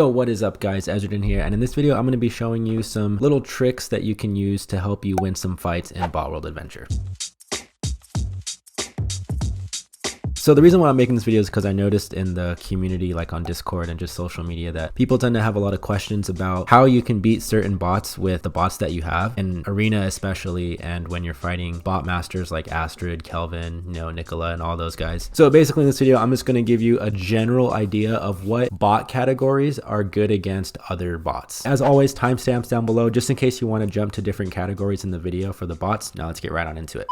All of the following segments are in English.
So what is up guys, Ezra here, and in this video I'm going to be showing you some little tricks that you can use to help you win some fights in Botworld Adventure. So the reason why I'm making this video is because I noticed in the community, like on Discord and just social media, that people tend to have a lot of questions about how you can beat certain bots with the bots that you have in Arena especially, and when you're fighting bot masters like Astrid, Kelvin, Nicola and all those guys. So basically in this video I'm just going to give you a general idea of what bot categories are good against other bots. As always, timestamps down below just in case you want to jump to different categories in the video for the bots. Now let's get right on into it.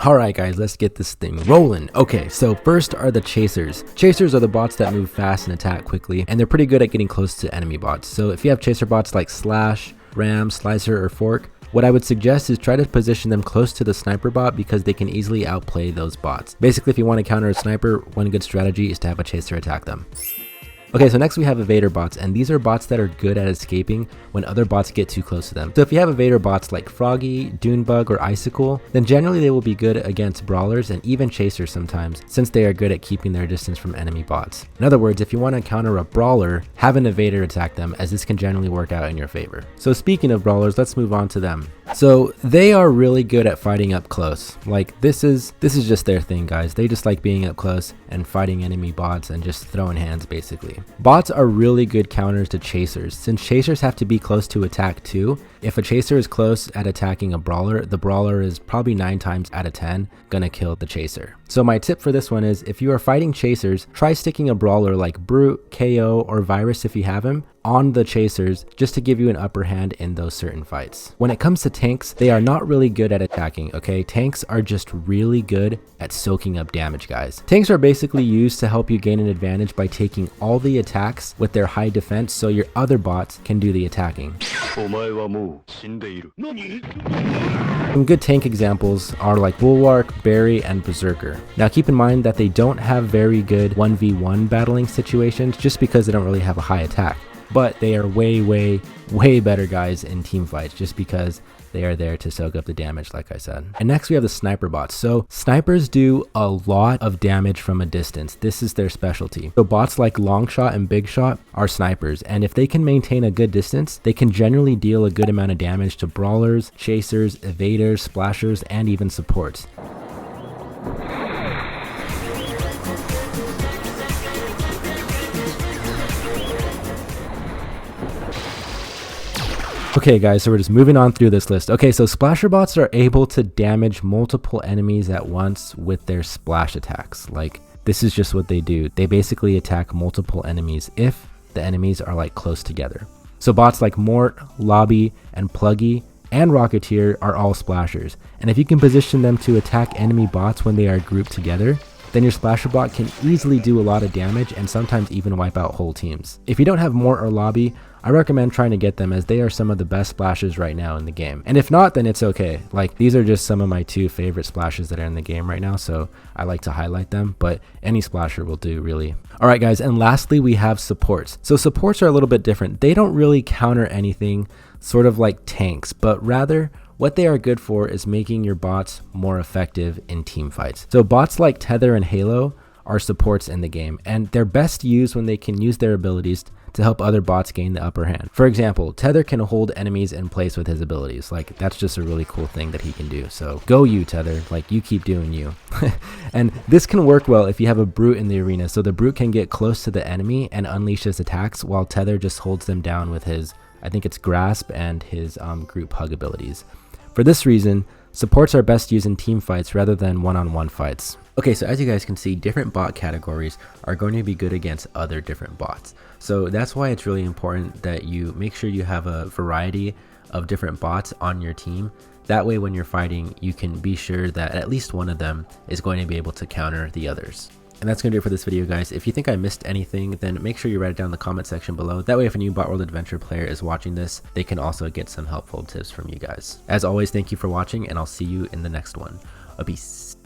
Alright guys, let's get this thing rolling. Okay, so first are the chasers. Chasers are the bots that move fast and attack quickly, and they're pretty good at getting close to enemy bots. So if you have chaser bots like Slash, Ram, Slicer, or Fork, what I would suggest is try to position them close to the sniper bot because they can easily outplay those bots. Basically, if you want to counter a sniper, one good strategy is to have a chaser attack them. Okay, so next we have evader bots, and these are bots that are good at escaping when other bots get too close to them. So if you have evader bots like Froggy, Dunebug, or Icicle, then generally they will be good against brawlers and even chasers sometimes, since they are good at keeping their distance from enemy bots. In other words, if you want to counter a brawler, have an evader attack them, as this can generally work out in your favor. So speaking of brawlers, let's move on to them. So they are really good at fighting up close. Like this is just their thing, guys. They just like being up close and fighting enemy bots and just throwing hands basically. Bots are really good counters to chasers, since chasers have to be close to attack too. If a chaser is close at attacking a brawler, the brawler is probably 9 times out of 10 gonna kill the chaser. So my tip for this one is, if you are fighting chasers, try sticking a brawler like Brute, KO, or Virus if you have him on the chasers, just to give you an upper hand in those certain fights. When it comes to tanks, they are not really good at attacking, okay? Tanks are just really good at soaking up damage, guys. Tanks are basically used to help you gain an advantage by taking all the attacks with their high defense so your other bots can do the attacking. Some good tank examples are like Bulwark, Barry, and Berserker. Now keep in mind that they don't have very good 1v1 battling situations just because they don't really have a high attack. But they are way better guys in team fights just because they are there to soak up the damage, like I said. And next we have the sniper bots. So snipers do a lot of damage from a distance. This is their specialty. So bots like Longshot and Big Shot are snipers, and if they can maintain a good distance, they can generally deal a good amount of damage to brawlers, chasers, evaders, splashers, and even supports. Okay guys, so we're just moving on through this list. Okay, so splasher bots are able to damage multiple enemies at once with their splash attacks. Like, this is just what they do. They basically attack multiple enemies if the enemies are like close together. So bots like Mort, Lobby, and Pluggy, and Rocketeer are all splashers. And if you can position them to attack enemy bots when they are grouped together, then your splasher bot can easily do a lot of damage and sometimes even wipe out whole teams. If you don't have Mort or Lobby, I recommend trying to get them, as they are some of the best splashes right now in the game. And if not, then it's okay. Like, these are just some of my 2 favorite splashes that are in the game right now, so I like to highlight them, but any splasher will do, really. Alright guys, and lastly we have supports. So supports are a little bit different. They don't really counter anything, sort of like tanks, but rather what they are good for is making your bots more effective in team fights. So bots like Tether and Halo are supports in the game, and they're best used when they can use their abilities to help other bots gain the upper hand. For example, Tether can hold enemies in place with his abilities. Like, that's just a really cool thing that he can do. So go you, Tether, like, you keep doing you. And this can work well if you have a Brute in the arena, so the Brute can get close to the enemy and unleash his attacks while Tether just holds them down with his, I think it's Grasp and his group hug abilities. For this reason, supports are best used in team fights rather than one-on-one fights. Okay, so as you guys can see, different bot categories are going to be good against other different bots. So that's why it's really important that you make sure you have a variety of different bots on your team. That way when you're fighting, you can be sure that at least one of them is going to be able to counter the others. And that's going to do it for this video, guys. If you think I missed anything, then make sure you write it down in the comment section below. That way, if a new Botworld Adventure player is watching this, they can also get some helpful tips from you guys. As always, thank you for watching, and I'll see you in the next one. A peace.